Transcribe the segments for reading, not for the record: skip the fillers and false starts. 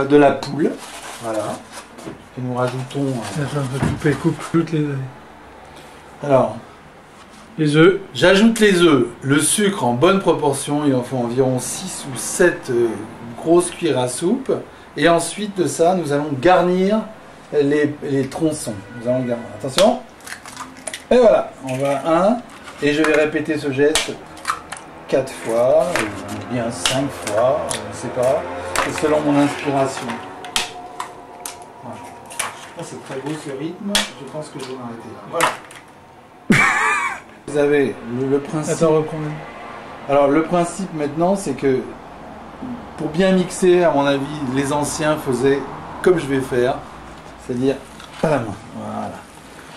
de la poule. Voilà. Et nous rajoutons... coupe les... Alors, les œufs. J'ajoute les œufs, le sucre en bonne proportion, il en faut environ 6 ou 7 grosses cuillères à soupe. Et ensuite de ça, nous allons garnir les tronçons. Nous allons garnir. Attention. Et voilà, on va 1. Et je vais répéter ce geste 4 fois, ou bien 5 fois, je ne sais pas. C'est selon mon inspiration. Voilà. Oh, c'est très beau ce rythme, je pense que je vais m'arrêter là. Voilà. Vous avez le principe. Attends, reprends. Alors le principe maintenant, c'est que pour bien mixer, à mon avis, les anciens faisaient comme je vais faire, c'est-à-dire à la main. Voilà.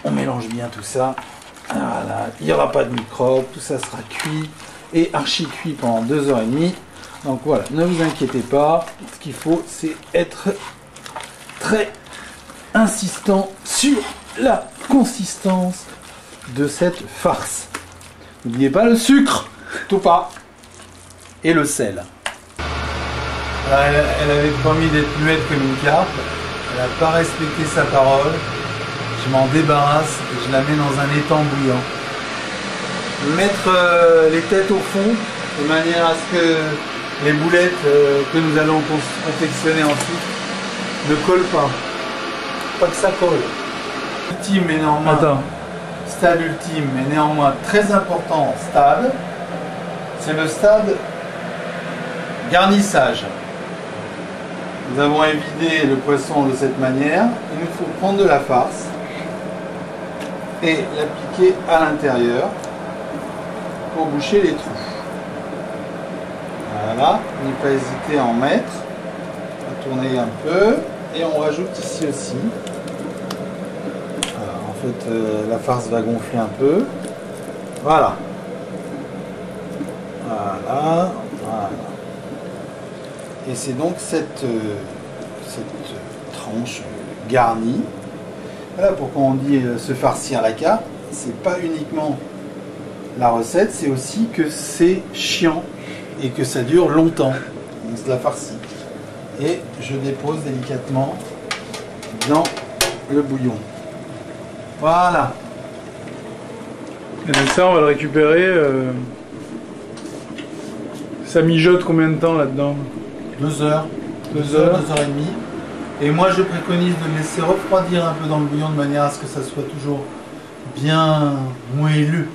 On mélange bien tout ça. Voilà. Il n'y aura pas de microbes, tout ça sera cuit et archi cuit pendant 2h30. Donc voilà, ne vous inquiétez pas. Ce qu'il faut, c'est être très insistant sur la consistance de cette farce. N'oubliez pas le sucre, tout pas, et le sel. Alors, elle avait promis d'être muette comme une carpe, elle n'a pas respecté sa parole, je m'en débarrasse et je la mets dans un étang bouillant. Mettre les têtes au fond, de manière à ce que les boulettes que nous allons confectionner ensuite ne collent pas. Pas que ça colle. Ultime mais néanmoins. Attends. Stade ultime, mais néanmoins très important stade, c'est le stade garnissage. Nous avons évidé le poisson de cette manière. Il nous faut prendre de la farce et l'appliquer à l'intérieur pour boucher les trous. Voilà, ne pas hésiter à en mettre, à tourner un peu, et on rajoute ici aussi. La farce va gonfler un peu. Voilà. Voilà. Voilà. Et c'est donc cette tranche garnie. Voilà pourquoi on dit se farcir la carte. C'est pas uniquement la recette, c'est aussi que c'est chiant et que ça dure longtemps. On se la farcit. Et je dépose délicatement dans le bouillon. Voilà. Et donc ça, on va le récupérer. Ça mijote combien de temps là-dedans? 2 heures. 2 heures, 2h30. Et moi, je préconise de le laisser refroidir un peu dans le bouillon de manière à ce que ça soit toujours bien moelleux.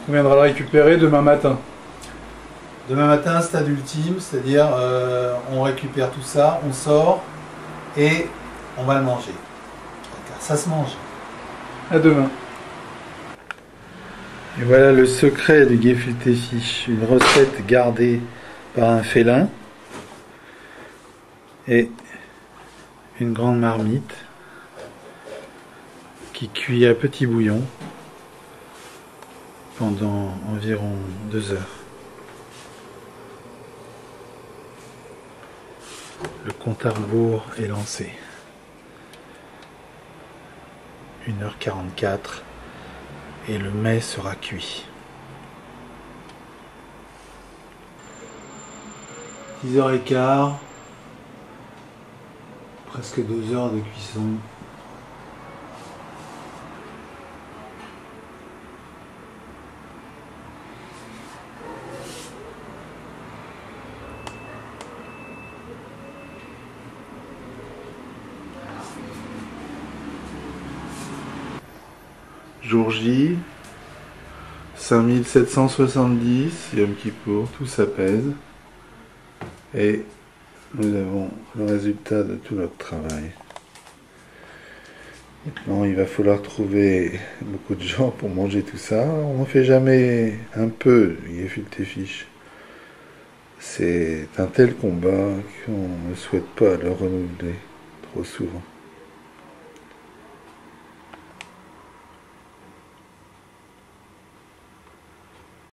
On viendra le récupérer demain matin. Demain matin, stade ultime, c'est-à-dire on récupère tout ça, on sort et on va le manger. Car ça se mange. À demain. Et voilà le secret du gefilte fish, une recette gardée par un félin et une grande marmite qui cuit à petit bouillon pendant environ 2 heures. Le compte à rebours est lancé. 1h44 et le mets sera cuit. 10h15, presque 2 heures de cuisson. Jour J, 5770, Yom Kippour, tout ça pèse. Et nous avons le résultat de tout notre travail. Maintenant, il va falloir trouver beaucoup de gens pour manger tout ça. On n'en fait jamais un peu, gefilte fish. C'est un tel combat qu'on ne souhaite pas le renouveler trop souvent.